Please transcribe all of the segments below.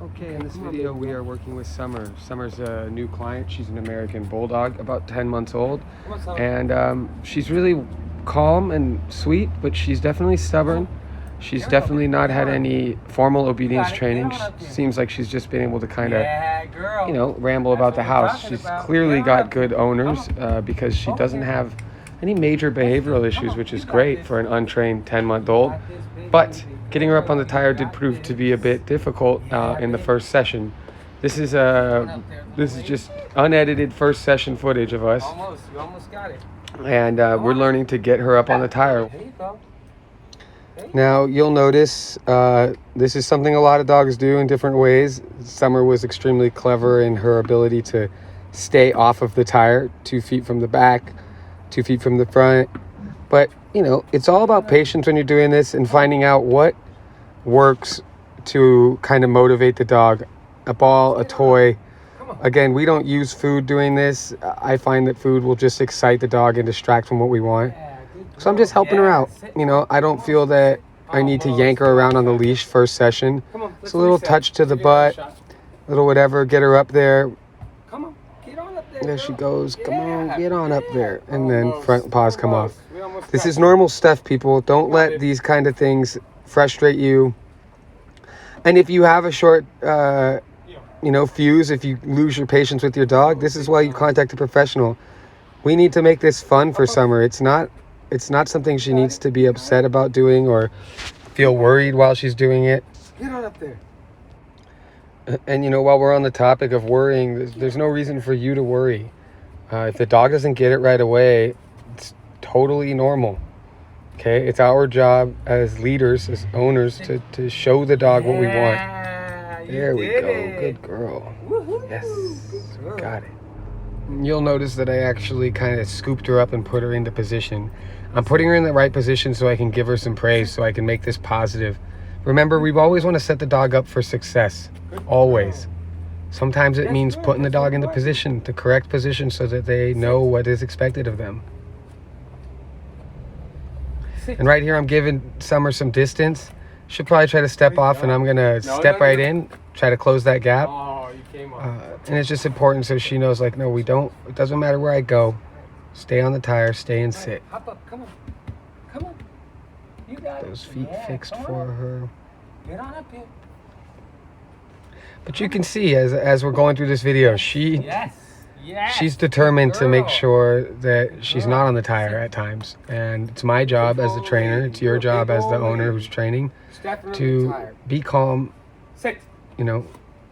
Okay, in this video we are working with Summer. Summer's a new client. She's an American bulldog, about 10 months old. And she's really calm and sweet, but she's definitely stubborn. She's definitely not had any formal obedience training. Seems like she's just been able to kind of, you know, ramble about the house. She's clearly got good owners because she doesn't have any major behavioral issues, which is great for an untrained 10-month-old. But getting her up on the tire did prove to be a bit difficult in the first session. This is just unedited first session footage of us. You almost got it. And we're learning to get her up on the tire. There you go. Now, you'll notice this is something a lot of dogs do in different ways. Summer was extremely clever in her ability to stay off of the tire, 2 feet from the back, 2 feet from the front. But, you know, it's all about patience when you're doing this and finding out what works to kind of motivate the dog. A ball, a toy. Again, we don't use food doing this. I find that food will just excite the dog and distract from what we want. So I'm just helping her out. You know, I don't feel that I need to yank her around on the leash first session. It's a little touch to the butt, a little whatever, get her up there. There she goes. Come on, get on up there. And then front paws come off. This is normal stuff, people. Don't let these kind of things frustrate you. And if you have a short, fuse, if you lose your patience with your dog, this is why you contact a professional. We need to make this fun for Summer. It's not something she needs to be upset about doing or feel worried while she's doing it. Get on up there. And, you know, while we're on the topic of worrying, there's no reason for you to worry. If the dog doesn't get it right away, it's totally normal. Okay? It's our job as leaders, as owners, to show the dog what we want. There we go. Good girl. Yes. We got it. You'll notice that I actually kind of scooped her up and put her into position. I'm putting her in the right position so I can give her some praise, so I can make this positive. Remember, we always want to set the dog up for success. Always. Sometimes it means putting the dog in the position, the correct position, so that they know what is expected of them. And right here, I'm giving Summer some distance. She'll probably try to step off, and I'm going to step right in, try to close that gap. And it's just important so she knows, like, no, we don't. It doesn't matter where I go. Stay on the tire, stay and sit. Hop up, come on. Come on. You got it. Those feet fixed for her. Get on up here. But you can see as we're going through this video, she's determined to make sure that she's not on the tire at times. And it's my job as the trainer, it's your job as the owner who's training, to be calm, you know,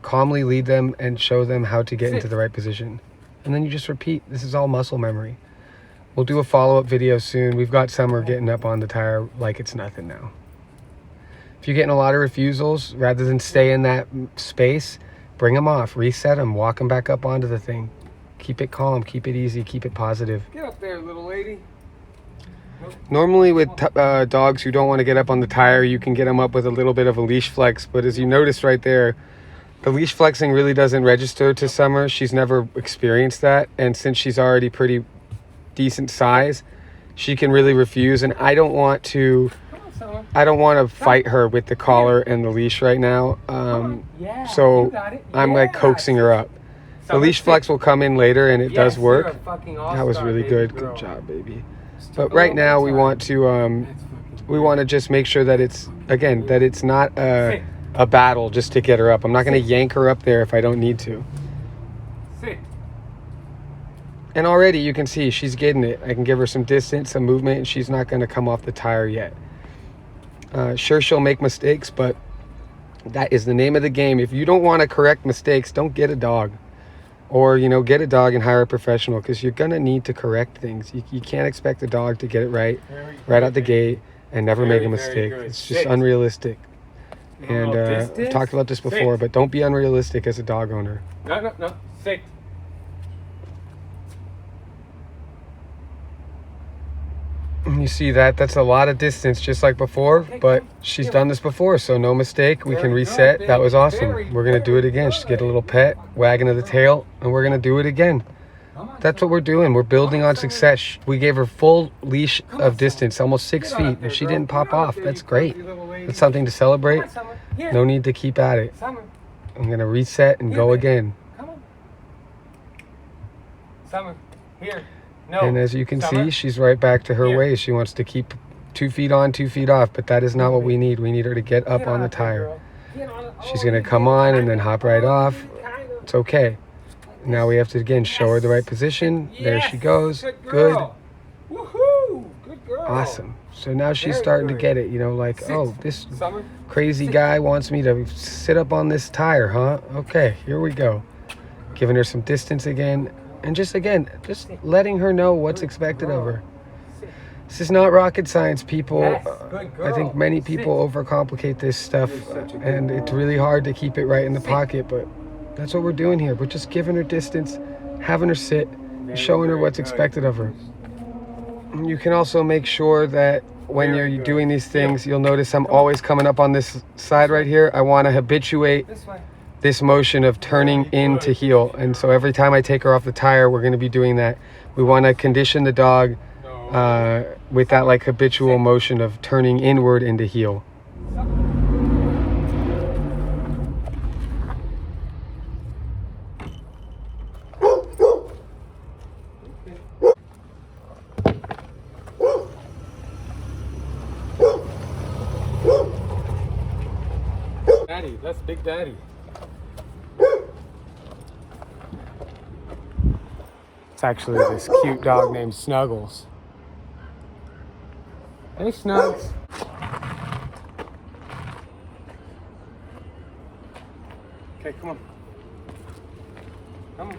calmly lead them and show them how to get into the right position. And then you just repeat. This is all muscle memory. We'll do a follow-up video soon. We've got Summer getting up on the tire like it's nothing now. If you're getting a lot of refusals, rather than stay in that space, bring them off, reset them, walk them back up onto the thing. Keep it calm, keep it easy, keep it positive. Get up there, little lady. Normally with dogs who don't want to get up on the tire, you can get them up with a little bit of a leash flex. But as you noticed right there, the leash flexing really doesn't register to Summer. She's never experienced that. And since she's already pretty decent size, she can really refuse. And I don't want to fight her with the collar and the leash right now. So I'm like coaxing her up. The leash flex will come in later, and it does work. That was really good. Good job, baby. But right now we want to just make sure that it's not a battle just to get her up. I'm not going to yank her up there if I don't need to. And already you can see she's getting it. I can give her some distance, some movement, and she's not going to come off the tire yet. Sure, she'll make mistakes, but that is the name of the game. If you don't want to correct mistakes, don't get a dog. Or, you know, get a dog and hire a professional, because you're going to need to correct things. You can't expect a dog to get it right out the gate and never make a mistake. It's just unrealistic. And I've talked about this before, but don't be unrealistic as a dog owner. No. Sit. You see that's a lot of distance, just like before, but she's done this before, so no mistake. We can reset. That was awesome. We're going to do it again. Just get a little pet, wagging of the tail, and we're going to do it again. That's what we're doing. We're building on success. We gave her full leash of distance, almost 6 feet, and she didn't pop off. That's great. That's something to celebrate. No need to keep at it. I'm gonna reset and go again. Come on. Summer, here. No. And as you can Summer. see, she's right back to her Here. ways. She wants to keep 2 feet on, 2 feet off, but that is not what we need. We need her to get up Get on the there, tire. girl. Get on it. She's Oh, gonna you come did on and kind then of. hop right Oh, off. you did kind of. It's okay. Now we have to again show her the right position. There she goes. Good Good. girl. Woohoo! Good girl. Awesome. So now she's Very starting to good. get it, you know, like, Sit. oh, this Summer. crazy Sit. guy wants me to sit up on this tire, huh? Okay, here we go. Giving her some distance again. And just letting her know what's expected of her. This is not rocket science, people. Yes, good girl. I think many people overcomplicate this stuff, and it's really hard to keep it right in the pocket, but that's what we're doing here. We're just giving her distance, having her sit, and showing her what's expected of her. You can also make sure that when you're doing these things, you'll notice I'm always coming up on this side right here. I want to habituate this motion of turning in to heel. And so every time I take her off the tire, we're going to be doing that. We want to condition the dog with that like habitual motion of turning inward into heel. Daddy, that's Big Daddy. It's actually this cute dog named Snuggles. Hey, Snugs. Okay, come on. Come on.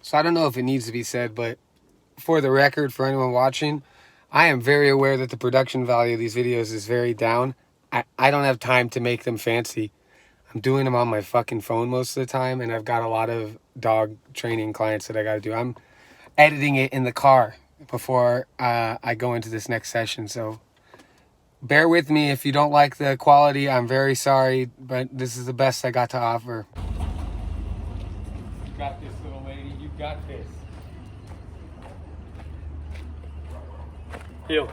So I don't know if it needs to be said, but for the record, for anyone watching, I am very aware that the production value of these videos is very down. I don't have time to make them fancy. I'm doing them on my fucking phone most of the time, and I've got a lot of dog training clients that I got to do. I'm editing it in the car before I go into this next session, so bear with me if you don't like the quality. I'm very sorry, but this is the best I got to offer. You got this, little lady. You got this. Heel.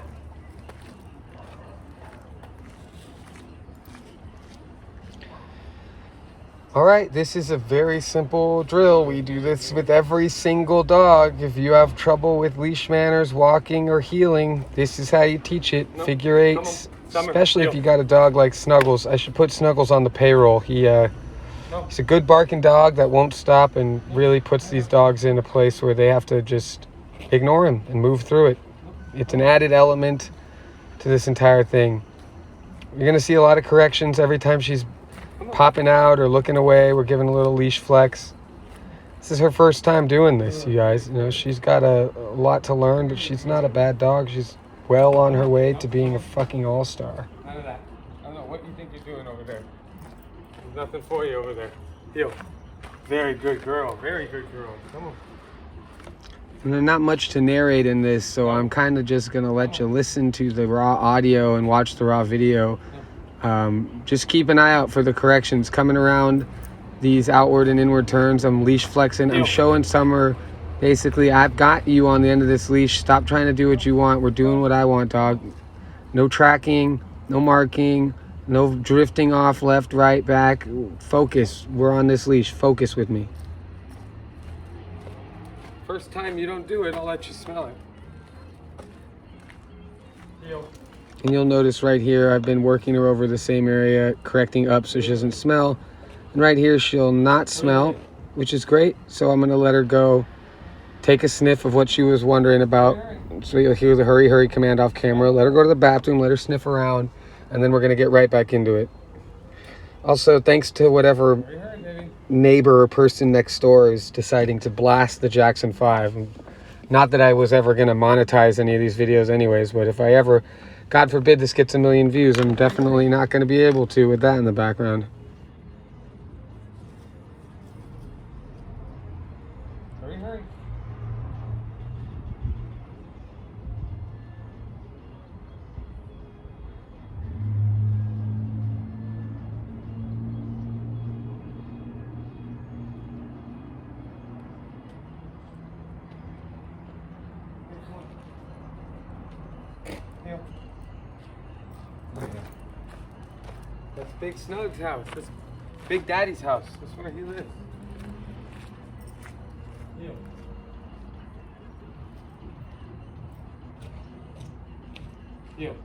All right, this is a very simple drill. We do this with every single dog. If you have trouble with leash manners, walking, or heeling, this is how you teach it. No, Figure eights, especially if you got a dog like Snuggles. I should put Snuggles on the payroll. He's a good barking dog that won't stop and really puts these dogs in a place where they have to just ignore him and move through it. It's an added element to this entire thing. You're gonna see a lot of corrections every time she's popping out or looking away. We're giving a little leash flex. This is her first time doing this, you guys. You know, she's got a lot to learn, but she's not a bad dog. She's well on her way to being a fucking all-star. None of that. I don't know what you think you're doing over there. There's nothing for you over there. Heel. Very good girl. Very good girl. Come on. And there's not much to narrate in this, so I'm kind of just going to let you listen to the raw audio and watch the raw video. Just keep an eye out for the corrections coming around these outward and inward turns. I'm leash flexing. I'm showing Summer, basically, I've got you on the end of this leash. Stop trying to do what you want. We're doing what I want, dog. No tracking, no marking, no drifting off left, right, back. Focus. We're on this leash. Focus with me. First time you don't do it, I'll let you smell it. Heel. And you'll notice right here, I've been working her over the same area, correcting up so she doesn't smell. And right here, she'll not smell, which is great. So I'm gonna let her go take a sniff of what she was wondering about. So you'll hear the hurry, hurry command off camera. Let her go to the bathroom, let her sniff around, and then we're gonna get right back into it. Also, thanks to whatever neighbor or person next door is deciding to blast the Jackson 5. Not that I was ever gonna monetize any of these videos anyways, but if I ever, God forbid this gets 1 million views, I'm definitely not going to be able to with that in the background. Hurry, hurry. That's Big Snug's house. That's Big Daddy's house. That's where he lives. Heel. Heel.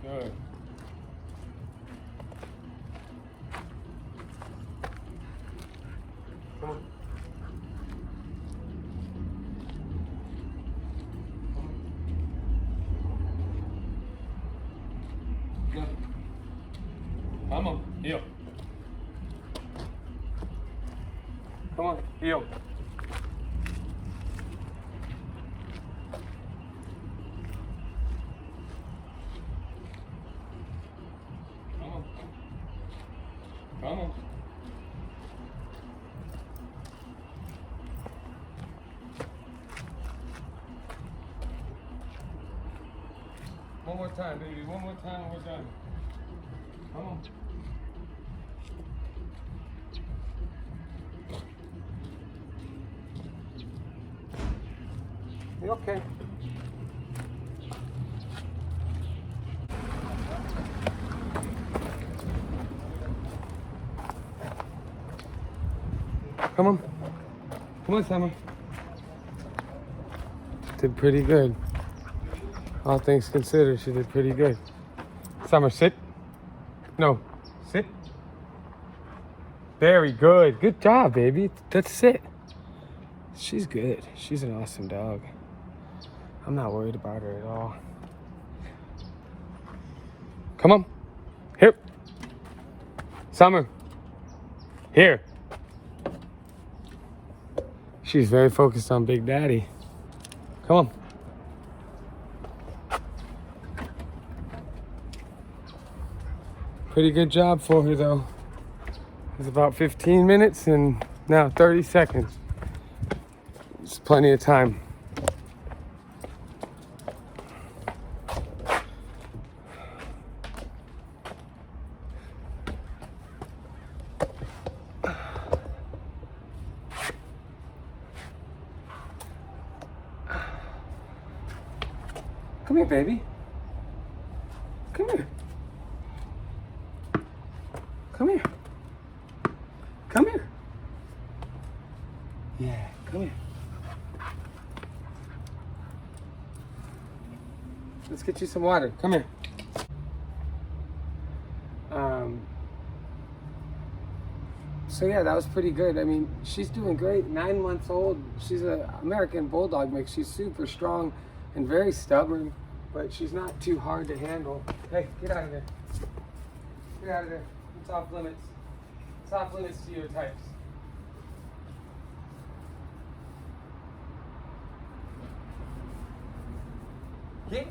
Good. Come on. Good. Come on, heel. Come on, heel. Come on. Come on. One more time, baby. One more time and we're done. Come on. You okay? Come on. Come on, Summer. Did pretty good. All things considered, she did pretty good. Summer, sit. No, sit. Very good. Good job, baby. That's sit. She's good. She's an awesome dog. I'm not worried about her at all. Come on. Here. Summer. Here. She's very focused on Big Daddy. Come on. Pretty good job for her though. It's about 15 minutes and now 30 seconds. It's plenty of time. Come here, baby. Come here. Come here. Come here. Yeah, come here. Let's get you some water. Come here. So yeah, that was pretty good. I mean, she's doing great. 9 months old. She's an American bulldog mix. She's super strong and very stubborn, but she's not too hard to handle. Hey, get out of there. Get out of there. It's off limits. It's off limits to your types. Get.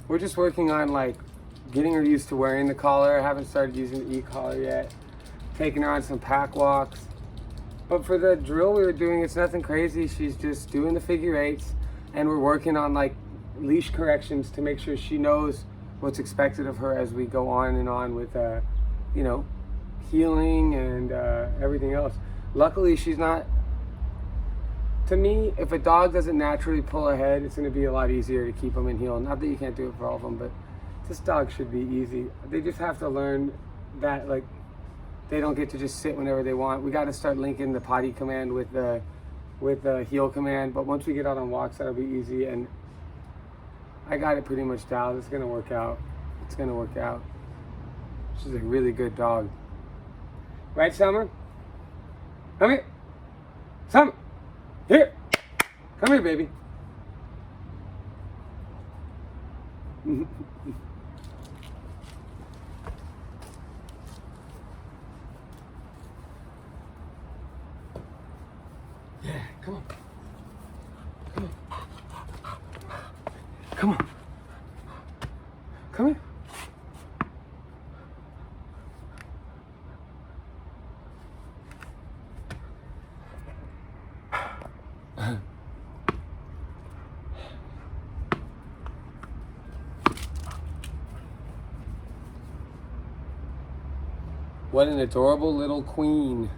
We're just working on like getting her used to wearing the collar. I haven't started using the e-collar yet. Taking her on some pack walks. But for the drill we were doing, it's nothing crazy. She's just doing the figure eights, and we're working on like leash corrections to make sure she knows what's expected of her as we go on and on with, you know, healing and everything else. Luckily, she's not. To me, if a dog doesn't naturally pull ahead, it's going to be a lot easier to keep them in heel. Not that you can't do it for all of them, but this dog should be easy. They just have to learn that, like, they don't get to just sit whenever they want. We got to start linking the potty command with the heel command. But once we get out on walks, that'll be easy. And I got it pretty much dialed. It's going to work out. It's going to work out. She's a really good dog. Right, Summer? Come here. Summer. Here. Come here, baby. Yeah, come on. Come on. Come on. Come here. What an adorable little queen.